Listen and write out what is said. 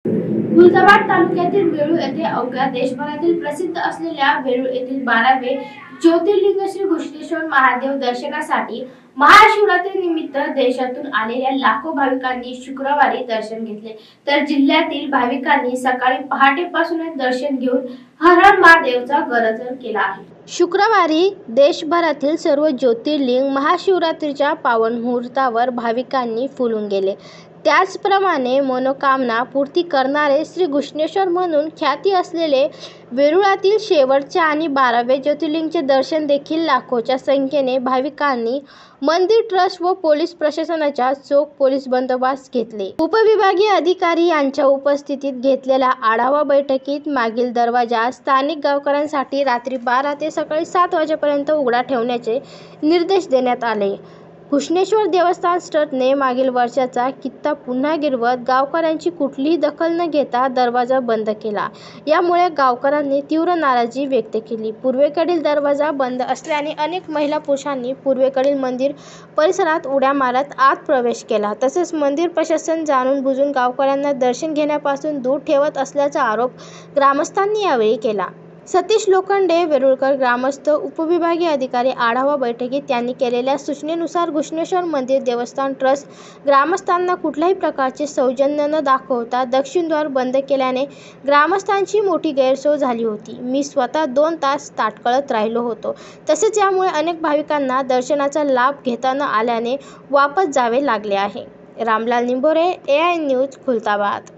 खुलताबाद तालुक्यातील वेरूळ येथे अवघ्या देशभरातील प्रसिद्ध असलेल्या वेरूळ येथील 12वे ज्योतिर्लिंग श्री घृष्णेश्वर महादेव दर्शनासाठी महाशिवरात्री निमित्त देशातून आलेल्या लाखो भाविकांनी शुक्रवारी दर्शन घेतले। तर जिल्ह्यातील भाविकांनी सकाळी पहाटेपासूनच दर्शन घेऊन हर हर महादेवचा गरज केला आहे। शुक्रवारी देशभरातील सर्व ज्योतिर्लिंग महाशिवरात्रीच्या पावन मुहूर्तावर भाविकांनी फुलून गेले। त्याचप्रमाणे मनोकामना पूर्ती करणारे श्री घृष्णेश्वर म्हणून ख्याती असलेले वेरूळातील शेवटचे आणि 12वे ज्योतिर्लिंगचे दर्शन देखील लाखोच्या संख्येने भाविकांनी मंदिर ट्रस्ट व पोलीस प्रशासनाच्या चोख पोलीस बंदोबस्त घेतले। उपविभागीय अधिकारी यांच्या उपस्थितीत घेतलेल्या आढावा बैठकीत मागील दरवाजा स्थानिक गावकऱ्यांसाठी रात्री 12 ते सकाळी 7 वाजेपर्यंत उघडा ठेवण्याचे निर्देश देण्यात आले। घृष्णेश्वर देवस्थान ट्रस्टने मागील वर्षाचा कित्ता पुन्हा गिरवत गावकऱ्यांची कुठलीही दखल न घेता दरवाजा बंद केला। यामुळे गावकऱ्यांनी तीव्र नाराजी व्यक्त केली। पूर्वेकडील दरवाजा बंद असल्याने अनेक महिला पुरुषांनी पूर्वेकडील मंदिर परिसरात उड्या मारत आत प्रवेश केला। तसेच मंदिर प्रशासन जाणून बुजून गावकऱ्यांना दर्शन घेण्यापासून दूर ठेवत असल्याचा आरोप ग्रामस्थांनी यावेळी केला। सतीश लोखंडे, वेरूळकर ग्रामस्थ, उपविभागीय अधिकारी आढावा बैठकीत त्यांनी केलेल्या सूचनेनुसार घृष्णेश्वर मंदिर देवस्थान ट्रस्ट ग्रामस्थांना कुठल्याही प्रकारचे सौजन्य न दाखवता दक्षिण द्वार बंद केल्याने ग्रामस्थांची मोठी गैरसोय झाली होती। मी स्वतः 2 तास ताटकळत राहिलो होतो। तसेच यामुळे अनेक भाविकांना दर्शनाचा लाभ घेता न आल्याने वापस जावे लागले आहे। Ramlal Nimbore, AI news, Khultabad.